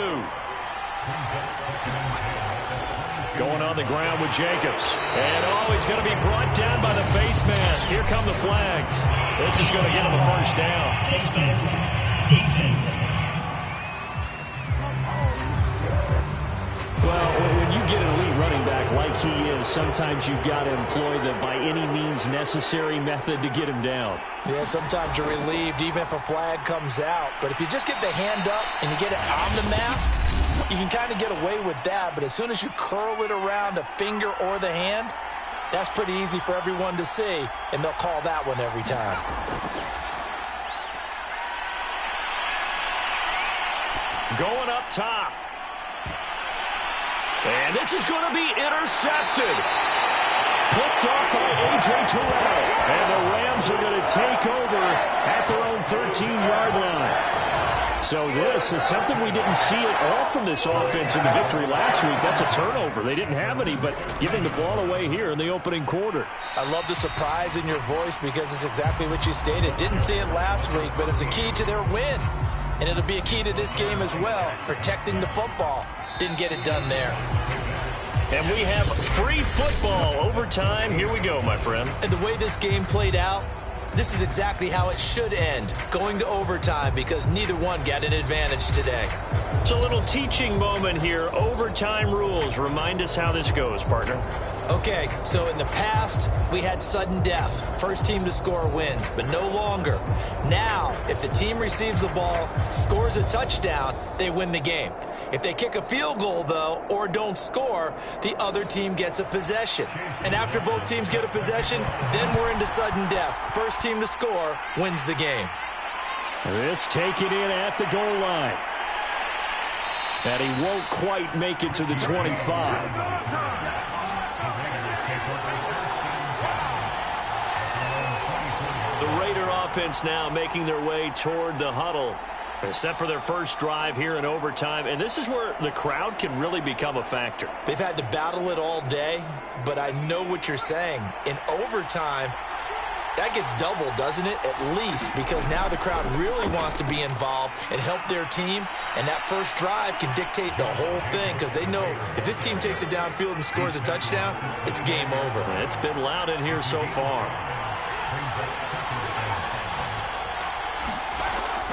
Going on the ground with Jacobs. And he's going to be brought down by the face mask. Here come the flags. This is going to get him a first down. Defense. Well, when you get an elite running back like he is, sometimes you've got to employ the by any means necessary method to get him down. Yeah, sometimes you're relieved even if a flag comes out. But if you just get the hand up and you get it on the mask, you can kind of get away with that. But as soon as you curl it around a finger or the hand, that's pretty easy for everyone to see, and they'll call that one every time. Going up top. And this is going to be intercepted. Picked off by A.J. Terrell. And the Rams are going to take over at their own 13-yard line. So this is something we didn't see at all from this offense in the victory last week. That's a turnover. They didn't have any, but giving the ball away here in the opening quarter. I love the surprise in your voice because it's exactly what you stated. Didn't see it last week, but it's a key to their win. And it'll be a key to this game as well, protecting the football. Didn't get it done there. And we have free football overtime. Here we go, my friend. And the way this game played out, this is exactly how it should end, going to overtime because neither one got an advantage today. It's a little teaching moment here. Overtime rules. Remind us how this goes, partner. Okay, so in the past, we had sudden death. First team to score wins, but no longer. Now, if the team receives the ball, scores a touchdown, they win the game. If they kick a field goal, though, or don't score, the other team gets a possession. And after both teams get a possession, then we're into sudden death. First team to score wins the game. This taken in at the goal line. And he won't quite make it to the 25. The Raider offense now making their way toward the huddle. They're set for their first drive here in overtime, and this is where the crowd can really become a factor. They've had to battle it all day, but I know what you're saying. In overtime, that gets doubled, doesn't it? At least, because now the crowd really wants to be involved and help their team, and that first drive can dictate the whole thing because they know if this team takes it downfield and scores a touchdown, it's game over. It's been loud in here so far.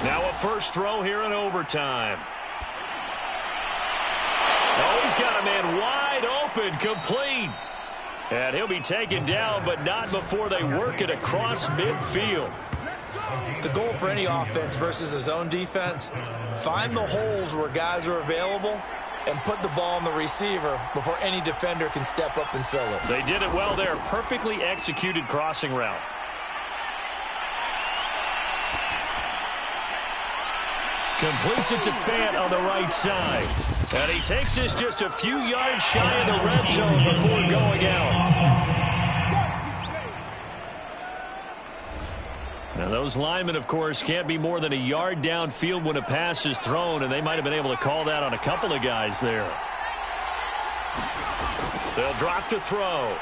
Now a first throw here in overtime. Oh, he's got a man wide open, complete. And he'll be taken down, but not before they work it across midfield. The goal for any offense versus his own defense, find the holes where guys are available and put the ball on the receiver before any defender can step up and fill it. They did it well there. Perfectly executed crossing route. Completes it to Fant on the right side. And he takes this just a few yards shy of the red zone before going out. Now those linemen, of course, can't be more than a yard downfield when a pass is thrown, and they might have been able to call that on a couple of guys there. They'll drop to throw.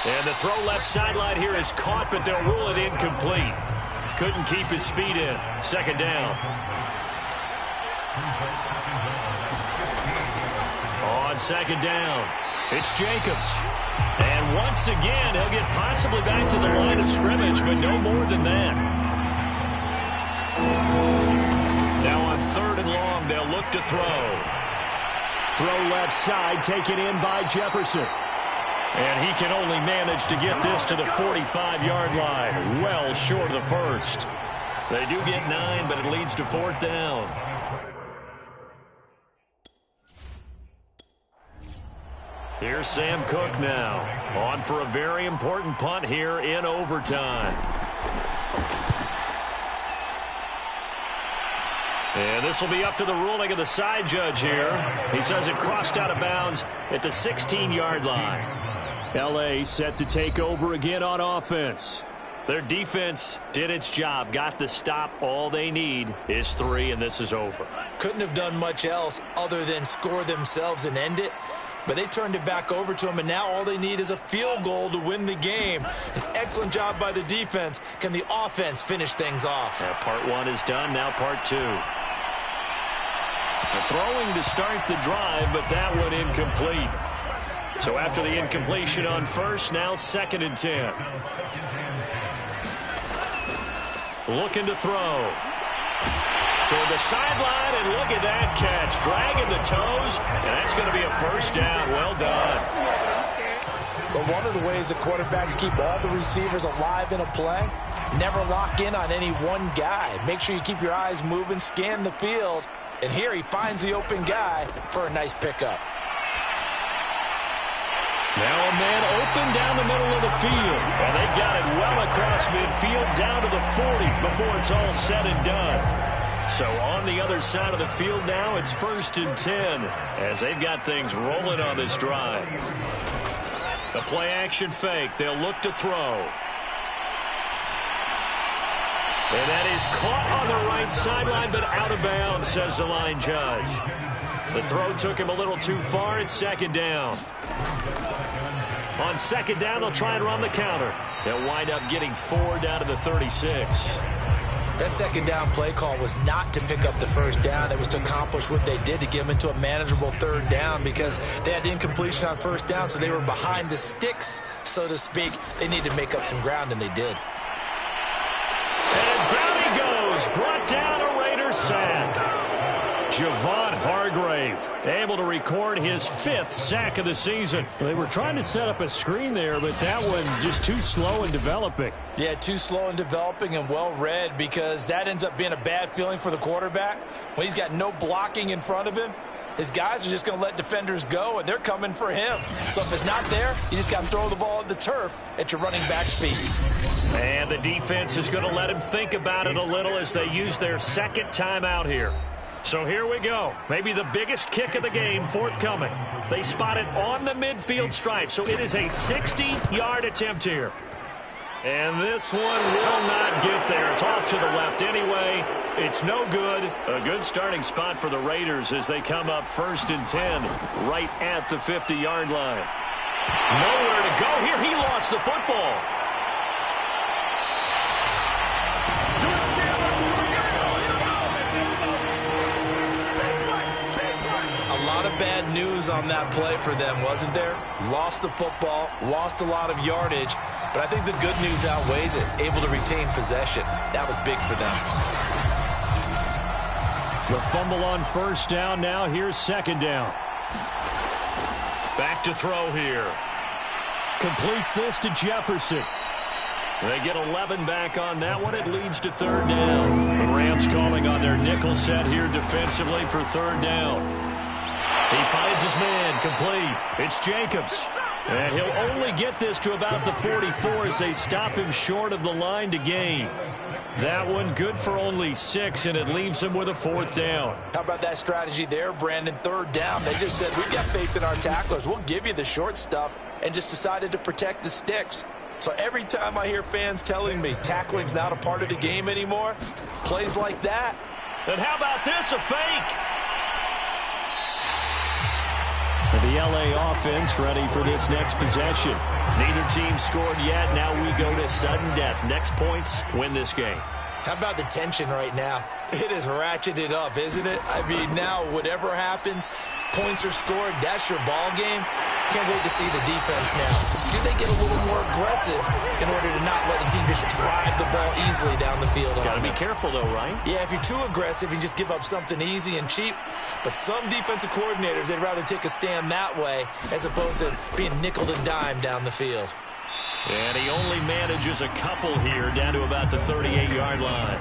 And the throw left sideline here is caught, but they'll rule it incomplete. Couldn't keep his feet in. Second down. On second down, it's Jacobs. And once again, he'll get possibly back to the line of scrimmage, but no more than that. Now on third and long, they'll look to throw. Throw left side, taken in by Jefferson. And he can only manage to get this to the 45-yard line, well short of the first. They do get 9, but it leads to fourth down. Here's Sam Cook now, on for a very important punt here in overtime. And this will be up to the ruling of the side judge here. He says it crossed out of bounds at the 16-yard line. L.A. set to take over again on offense. Their defense did its job, got the stop. All they need is 3, and this is over. Couldn't have done much else other than score themselves and end it, but they turned it back over to them, and now all they need is a field goal to win the game. An excellent job by the defense. Can the offense finish things off? Part 1 is done, now part 2. The throwing to start the drive, but that one incomplete. So after the incompletion on first, now second and 10. Looking to throw. Toward the sideline, and look at that catch. Dragging the toes, and that's going to be a first down. Well done. But one of the ways the quarterbacks keep all the receivers alive in a play, never lock in on any one guy. Make sure you keep your eyes moving, scan the field, and here he finds the open guy for a nice pickup. Now a man open down the middle of the field. And they've got it well across midfield down to the 40 before it's all said and done. So on the other side of the field now, it's first and 10 as they've got things rolling on this drive. The play action fake. They'll look to throw. And that is caught on the right sideline, but out of bounds, says the line judge. The throw took him a little too far. It's second down. On second down, they'll try and run the counter. They'll wind up getting 4 down to the 36. That second down play call was not to pick up the first down. It was to accomplish what they did to get them into a manageable third down because they had incompletion on first down, so they were behind the sticks, so to speak. They needed to make up some ground, and they did. And down he goes. Brought down a Raiders sack. Javon Hargrave able to record his 5th sack of the season. They were trying to set up a screen there, but that one just too slow in developing. Yeah, too slow in developing and well read, because that ends up being a bad feeling for the quarterback. When he's got no blocking in front of him, his guys are just going to let defenders go, and they're coming for him. So if it's not there, you just got to throw the ball at the turf at your running back speed. And the defense is going to let him think about it a little as they use their second timeout here. So here we go. Maybe the biggest kick of the game forthcoming. They spot it on the midfield stripe, so it is a 60-yard attempt here. And this one will not get there. It's off to the left anyway. It's no good. A good starting spot for the Raiders as they come up 1st and 10 right at the 50-yard line. Nowhere to go here. He lost the football. A lot of bad news on that play for them, wasn't there? Lost the football, lost a lot of yardage, but I think the good news outweighs it. Able to retain possession. That was big for them. The fumble on 1st down. Now here's 2nd down. Back to throw here. Completes this to Jefferson. They get 11 back on that one. It leads to 3rd down. The Rams calling on their nickel set here defensively for 3rd down. He finds his man, complete. It's Jacobs. And he'll only get this to about the 44 as they stop him short of the line to gain. That one good for only 6, and it leaves him with a 4th down. How about that strategy there, Brandon? 3rd down. They just said, we've got faith in our tacklers. We'll give you the short stuff, and just decided to protect the sticks. So every time I hear fans telling me tackling's not a part of the game anymore, plays like that. And how about this, a fake? The LA offense ready for this next possession. Neither team scored yet. Now we go to sudden death. Next points win this game. How about the tension right now? It is ratcheted up, isn't it? I mean, now whatever happens, points are scored. That's your ball game. Can't wait to see the defense now. Do they get a little more aggressive in order to not let a team just drive the ball easily down the field? Got to be careful, though, right? Yeah, if you're too aggressive, you just give up something easy and cheap. But some defensive coordinators, they'd rather take a stand that way as opposed to being nickel and dime down the field. And he only manages a couple here down to about the 38-yard line.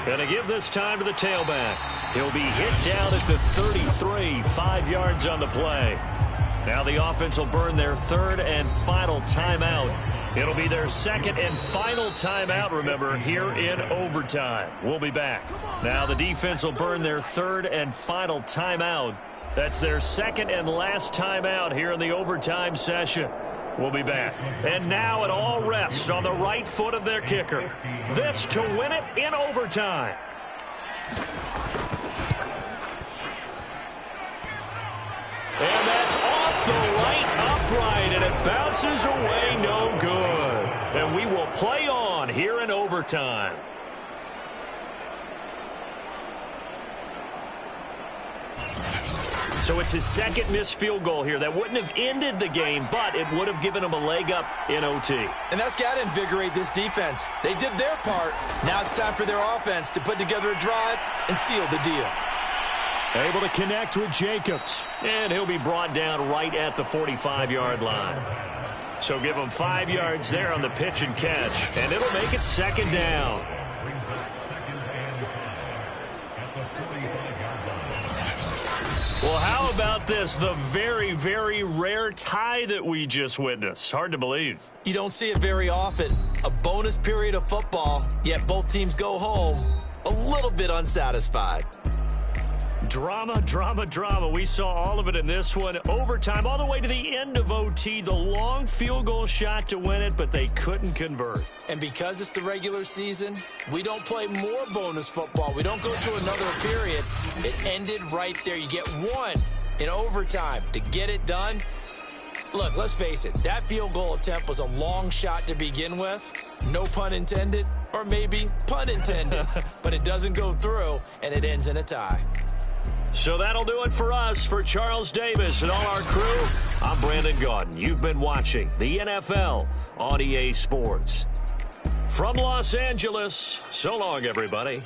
Going to give this time to the tailback. He'll be hit down at the 33, 5 yards on the play. Now the offense will burn their 3rd and final timeout. It'll be their 2nd and final timeout, remember, here in overtime. We'll be back. Now the defense will burn their 3rd and final timeout. That's their 2nd and last timeout here in the overtime session. We'll be back. And now it all rests on the right foot of their kicker. This to win it in overtime. And that's off the right upright, and it bounces away no good. And we will play on here in overtime. So it's his 2nd missed field goal here. That wouldn't have ended the game, but it would have given him a leg up in OT. And that's got to invigorate this defense. They did their part. Now it's time for their offense to put together a drive and seal the deal. Able to connect with Jacobs. And he'll be brought down right at the 45-yard line. So give him 5 yards there on the pitch and catch, and it'll make it 2nd down. Well, how about this? The very, very rare tie that we just witnessed. Hard to believe. You don't see it very often. A bonus period of football, yet both teams go home a little bit unsatisfied. Drama, drama, drama. We saw all of it in this one. Overtime, all the way to the end of OT. The long field goal shot to win it, but they couldn't convert. And because it's the regular season, we don't play more bonus football. We don't go to another period. It ended right there. You get one in overtime to get it done. Look, let's face it. That field goal attempt was a long shot to begin with. No pun intended, or maybe pun intended. But it doesn't go through, and it ends in a tie. So that'll do it for us. For Charles Davis and all our crew, I'm Brandon Gaudin. You've been watching the NFL on EA Sports. For From Los Angeles, so long, everybody.